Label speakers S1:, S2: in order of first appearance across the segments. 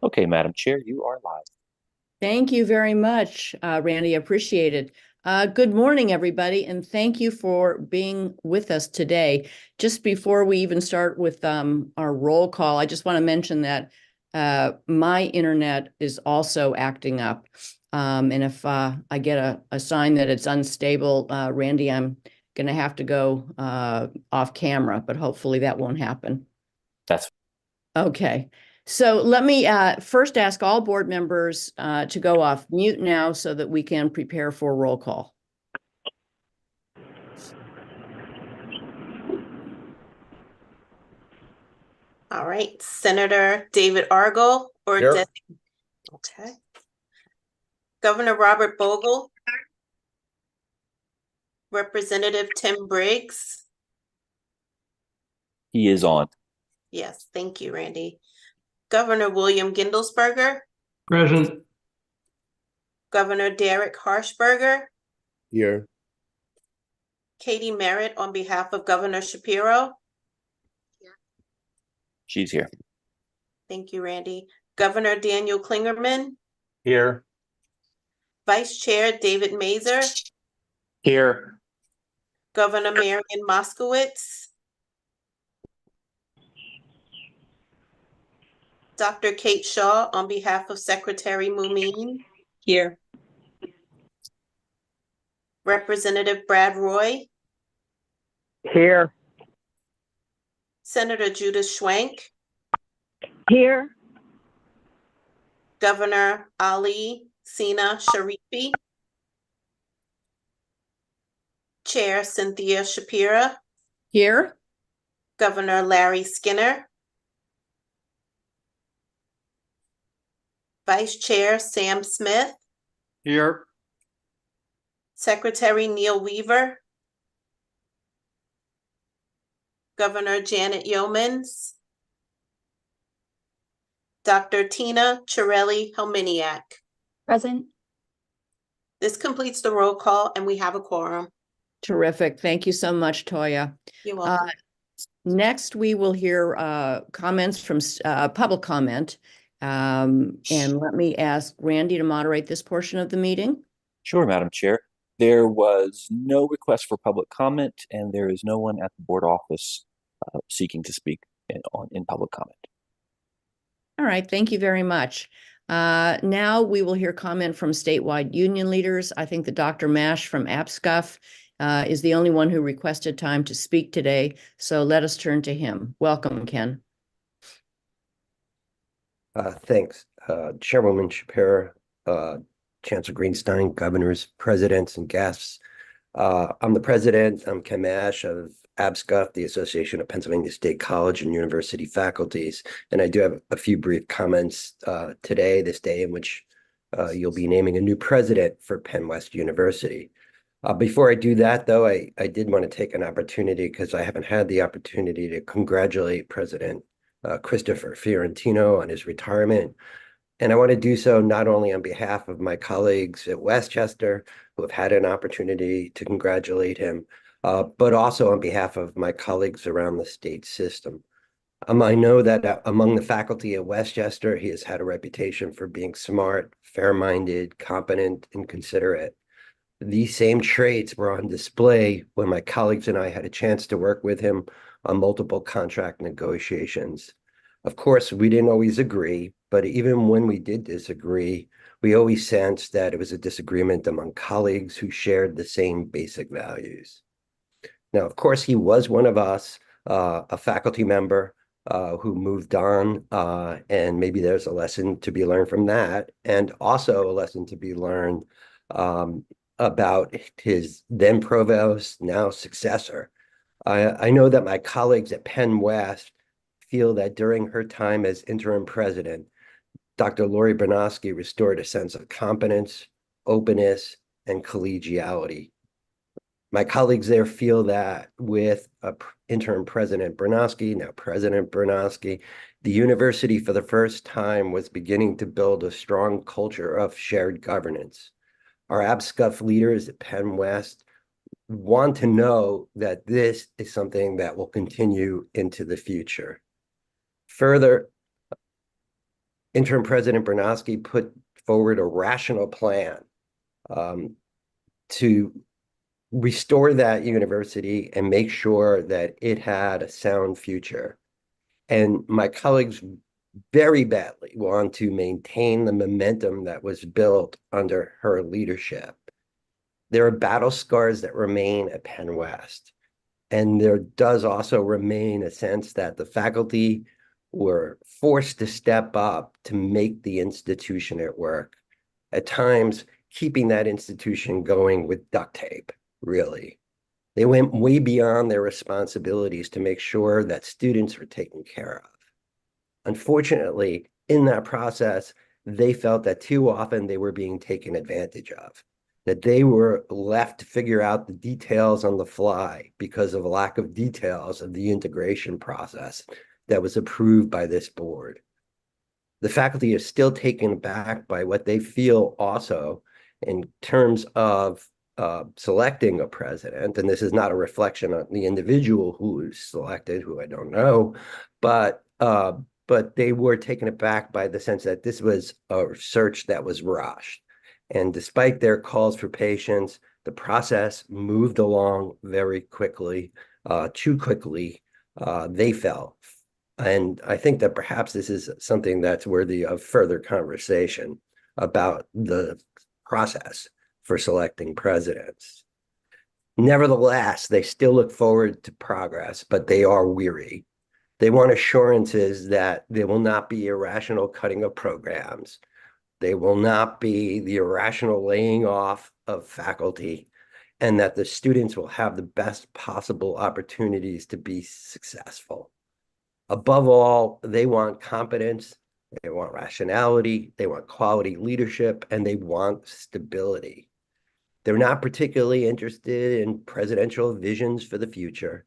S1: Okay, Madam Chair, you are live.
S2: Thank you very much, Randy. Appreciate it. Good morning, everybody, and thank you for being with us today. Just before we even start with our roll call, I just want to mention that my internet is also acting up. And if I get a sign that it's unstable, Randy, I'm going to have to go off camera, but hopefully that won't happen.
S1: That's
S2: Okay. So let me first ask all board members to go off mute now so that we can prepare for roll call.
S3: All right, Senator David Argyle or
S4: Here.
S3: Okay. Governor Robert Bogle. Representative Tim Briggs.
S1: he is on.
S3: Yes, thank you, Randy. Governor William Gindelsberger.
S4: Present.
S3: Governor Derek Harshberger.
S4: Here.
S3: Katie Merritt on behalf of Governor Shapiro.
S1: She's here.
S3: Thank you, Randy. Governor Daniel Klingerman.
S4: Here.
S3: Vice Chair David Mazer.
S4: Here.
S3: Governor Marian Moskowitz. Dr. Kate Shaw on behalf of Secretary Mumine. Here. Representative Brad Roy.
S5: Here.
S3: Senator Judith Schwenk.
S5: Here.
S3: Governor Ali Sina Sharifi. Chair Cynthia Shapira.
S2: Here.
S3: Governor Larry Skinner. Vice Chair Sam Smith.
S4: Here.
S3: Secretary Neil Weaver. Governor Janet Yeomans. Dr. Tina Chiarelli-Helminiak.
S6: Present.
S3: This completes the roll call and we have a quorum.
S2: Terrific. Thank you so much, Toya.
S3: You're welcome.
S2: Next, we will hear comments from public comment. And let me ask Randy to moderate this portion of the meeting.
S1: Sure, Madam Chair. There was no request for public comment, and there is no one at the board office seeking to speak in public comment.
S2: All right. Thank you very much. Now we will hear comment from statewide union leaders. I think that Dr. Mash from APSCUF is the only one who requested time to speak today. So let us turn to him. Welcome, Ken.
S7: Thanks, Chairwoman Shapiro, Chancellor Greenstein, governors, presidents, and guests. I'm the president. I'm Ken Mash of APSCUF, the Association of Pennsylvania State College and University Faculties. And I do have a few brief comments today, this day in which you'll be naming a new president for Penn West University. Before I do that, though, I did want to take an opportunity, because I haven't had the opportunity, to congratulate President Christopher Fiorentino on his retirement. And I want to do so not only on behalf of my colleagues at Westchester, who have had an opportunity to congratulate him, but also on behalf of my colleagues around the state system. I know that among the faculty at Westchester, he has had a reputation for being smart, fair-minded, competent, and considerate. These same traits were on display when my colleagues and I had a chance to work with him on multiple contract negotiations. Of course, we didn't always agree, but even when we did disagree, we always sensed that it was a disagreement among colleagues who shared the same basic values. Now, of course, he was one of us, a faculty member who moved on, and maybe there's a lesson to be learned from that, and also a lesson to be learned about his then provost, now successor. I know that my colleagues at Penn West feel that during her time as interim president, Dr. Lori Bernofsky restored a sense of competence, openness, and collegiality. My colleagues there feel that with interim President Bernofsky, now President Bernofsky, the university for the first time was beginning to build a strong culture of shared governance. Our APSCUF leaders at Penn West want to know that this is something that will continue into the future. Further, Interim President Bernowski put forward a rational plan to restore that university and make sure that it had a sound future. And my colleagues very badly want to maintain the momentum that was built under her leadership. There are battle scars that remain at Penn West. And there does also remain a sense that the faculty were forced to step up to make the institution at work. At times, keeping that institution going with duct tape, really. They went way beyond their responsibilities to make sure that students were taken care of. Unfortunately, in that process, they felt that too often they were being taken advantage of, that they were left to figure out the details on the fly because of a lack of details of the integration process that was approved by this board. The faculty is still taken aback by what they feel also in terms of selecting a president, and this is not a reflection on the individual who is selected, who I don't know, but they were taken aback by the sense that this was a search that was rushed. And despite their calls for patience, the process moved along very quickly, too quickly, they felt. And I think that perhaps this is something that's worthy of further conversation about the process for selecting presidents. Nevertheless, they still look forward to progress, but they are weary. They want assurances that there will not be irrational cutting of programs. They will not be the irrational laying off of faculty, and that the students will have the best possible opportunities to be successful. Above all, they want competence, they want rationality, they want quality leadership, and they want stability. They're not particularly interested in presidential visions for the future.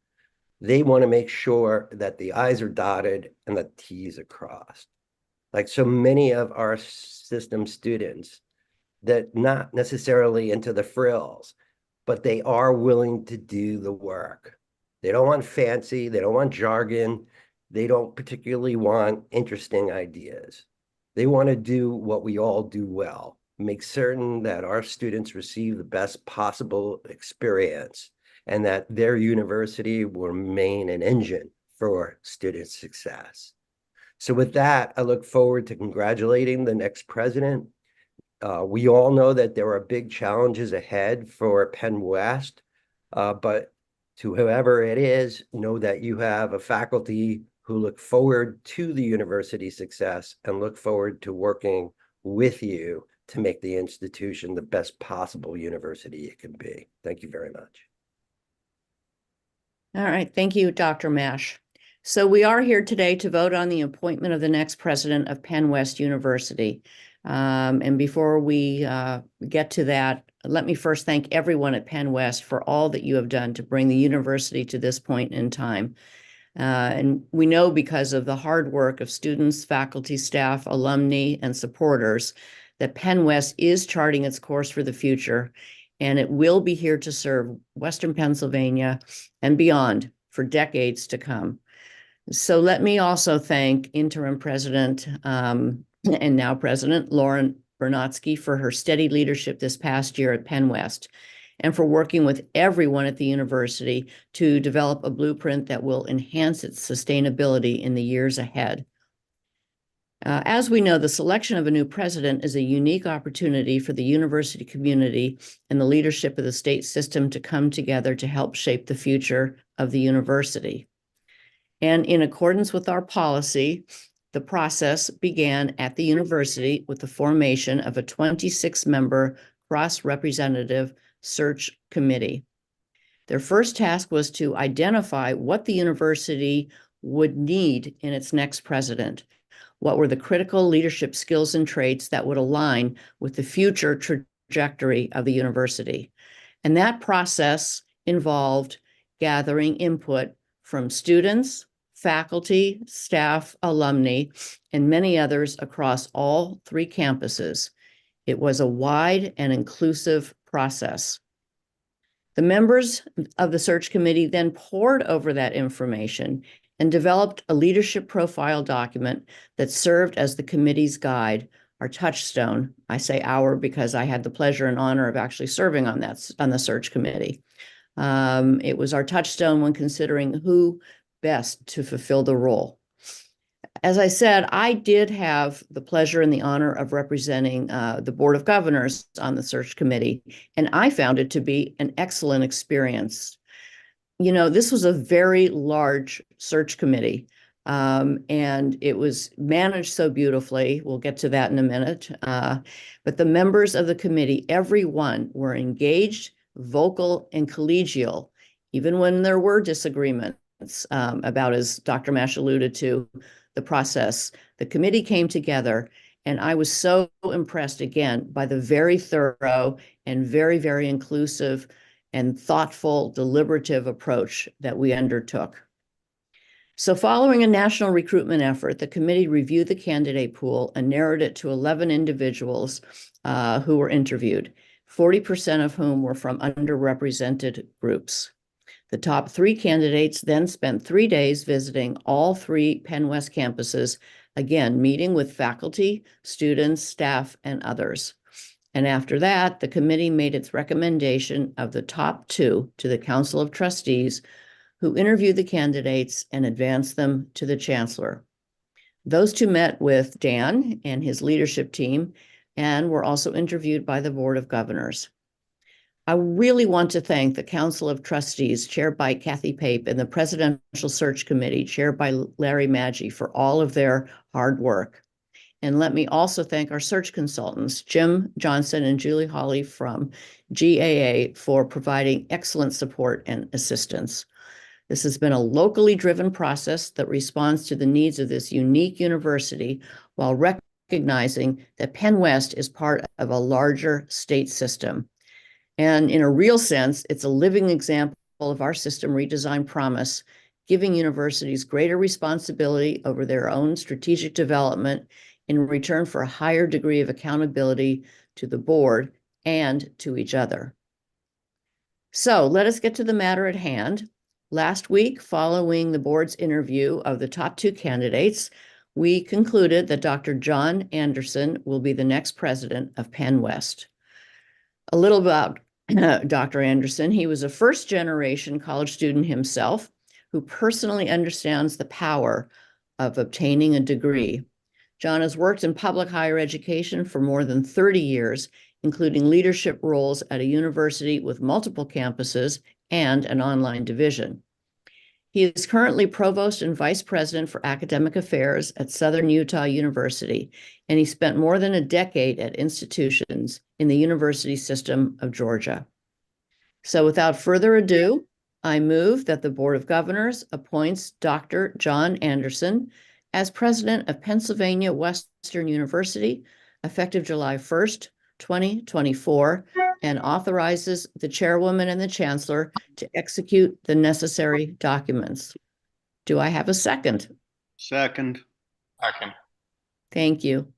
S7: They want to make sure that the I's are dotted and the T's are crossed. Like so many of our system students, that not necessarily into the frills, but they are willing to do the work. They don't want fancy, they don't want jargon, they don't particularly want interesting ideas. They want to do what we all do well, make certain that our students receive the best possible experience and that their university will remain an engine for student success. So with that, I look forward to congratulating the next president. We all know that there are big challenges ahead for Penn West, but to whoever it is, know that you have a faculty who look forward to the university's success and look forward to working with you to make the institution the best possible university it can be. Thank you very much.
S2: All right, thank you, Dr. Mash. So we are here today to vote on the appointment of the next president of Penn West University. And before we get to that, let me first thank everyone at Penn West for all that you have done to bring the university to this point in time. And we know because of the hard work of students, faculty, staff, alumni, and supporters that Penn West is charting its course for the future, and it will be here to serve Western Pennsylvania and beyond for decades to come. So let me also thank interim president and now president Lauren Bernotsky for her steady leadership this past year at Penn West and for working with everyone at the university to develop a blueprint that will enhance its sustainability in the years ahead. As we know, the selection of a new president is a unique opportunity for the university community and the leadership of the state system to come together to help shape the future of the university. And in accordance with our policy, the process began at the university with the formation of a 26-member cross-representative search committee. Their first task was to identify what the university would need in its next president. What were the critical leadership skills and traits that would align with the future trajectory of the university? And that process involved gathering input from students, faculty, staff, alumni, and many others across all three campuses. It was a wide and inclusive process. The members of the search committee then pored over that information and developed a leadership profile document that served as the committee's guide, our touchstone. I say our because I had the pleasure and honor of actually serving on the search committee. It was our touchstone when considering who best to fulfill the role. As I said, I did have the pleasure and the honor of representing the Board of Governors on the search committee, and I found it to be an excellent experience. You know, this was a very large search committee, and it was managed so beautifully. We'll get to that in a minute. But the members of the committee, everyone, were engaged, vocal, and collegial, even when there were disagreements about, as Dr. Mash alluded to, the process. The committee came together, and I was so impressed again by the very thorough and very, very inclusive and thoughtful, deliberative approach that we undertook. So following a national recruitment effort, the committee reviewed the candidate pool and narrowed it to 11 individuals who were interviewed, 40% of whom were from underrepresented groups. The top 3 candidates then spent 3 days visiting all 3 Penn West campuses, again, meeting with faculty, students, staff, and others. And after that, the committee made its recommendation of the top 2 to the Council of Trustees, who interviewed the candidates and advanced them to the chancellor. Those 2 met with Dan and his leadership team and were also interviewed by the Board of Governors. I really want to thank the Council of Trustees, chaired by Kathy Pape, and the Presidential Search Committee, chaired by Larry Maggi, for all of their hard work. And let me also thank our search consultants, Jim Johnson and Julie Hawley from GAA, for providing excellent support and assistance. This has been a locally driven process that responds to the needs of this unique university while recognizing that Penn West is part of a larger state system. And in a real sense, it's a living example of our system redesign promise, giving universities greater responsibility over their own strategic development in return for a higher degree of accountability to the board and to each other. So let us get to the matter at hand. Last week, following the board's interview of the top 2 candidates, we concluded that Dr. John Anderson will be the next president of Penn West. A little about Dr. Anderson. He was a first-generation college student himself who personally understands the power of obtaining a degree. John has worked in public higher education for more than 30 years, including leadership roles at a university with multiple campuses and an online division. He is currently Provost and Vice President for Academic Affairs at Southern Utah University, and he spent more than a decade at institutions in the University System of Georgia. So without further ado, I move that the Board of Governors appoints Dr. John Anderson as President of Pennsylvania Western University, effective July 1st, 2024, and authorizes the chairwoman and the chancellor to execute the necessary documents. Do I have a second?
S4: Second.
S2: Thank you.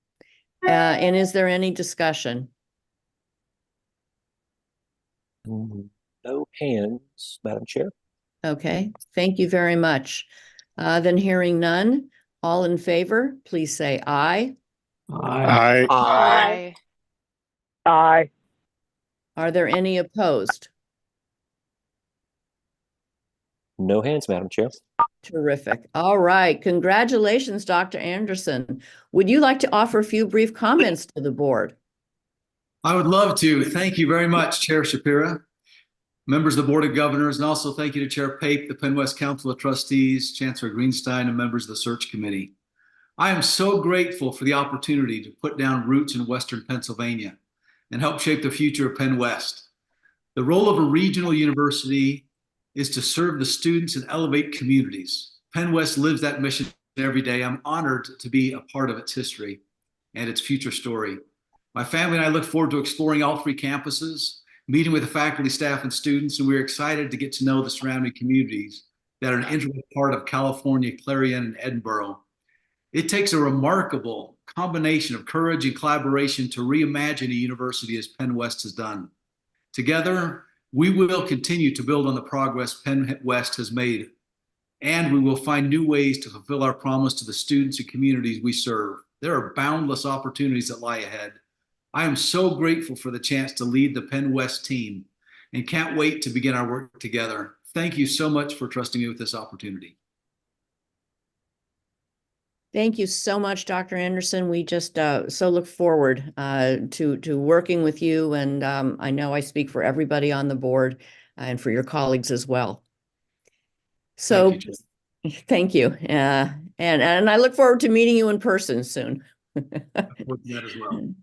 S2: And is there any discussion?
S1: No hands, Madam Chair.
S2: Okay, thank you very much. Then hearing none, all in favor, please say aye.
S4: Aye.
S5: Aye. Aye.
S2: Are there any opposed?
S1: No hands, Madam Chair.
S2: Terrific. All right. Congratulations, Dr. Anderson. Would you like to offer a few brief comments to the board?
S6: I would love to. Thank you very much, Chair Shapira, members of the Board of Governors, and also thank you to Chair Pape, the Penn West Council of Trustees, Chancellor Greenstein, and members of the Search Committee. I am so grateful for the opportunity to put down roots in Western Pennsylvania and help shape the future of Penn West. The role of a regional university is to serve the students and elevate communities. Penn West lives that mission every day. I'm honored to be a part of its history and its future story. My family and I look forward to exploring all 3 campuses, meeting with the faculty, staff, and students, and we're excited to get to know the surrounding communities that are an integral part of California, Clarion, and Edinburgh. It takes a remarkable combination of courage and collaboration to reimagine a university as Penn West has done. Together, we will continue to build on the progress Penn West has made and we will find new ways to fulfill our promise to the students and communities we serve. There are boundless opportunities that lie ahead. I am so grateful for the chance to lead the Penn West team and can't wait to begin our work together. Thank you so much for trusting me with this opportunity.
S2: Thank you so much, Dr. Anderson. We just so look forward to working with you. And I know I speak for everybody on the board and for your colleagues as well. So
S6: Thank you,
S2: thank you. And I look forward to meeting you in person soon.
S6: with that as well.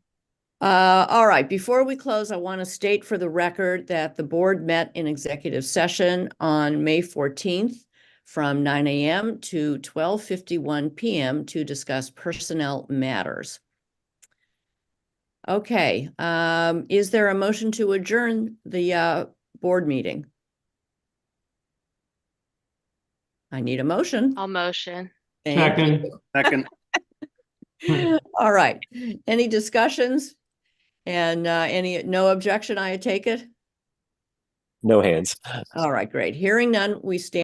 S2: All right, before we close, I want to state for the record that the board met in executive session on May 14th from 9 a.m. to 12:51 p.m. to discuss personnel matters. Okay, is there a motion to adjourn the board meeting? I need a motion.
S5: I'll motion.
S2: Thank you.
S4: Second.
S2: All right, any discussions? And no objection, I take it?
S1: No hands.
S2: All right, great. Hearing none, we stand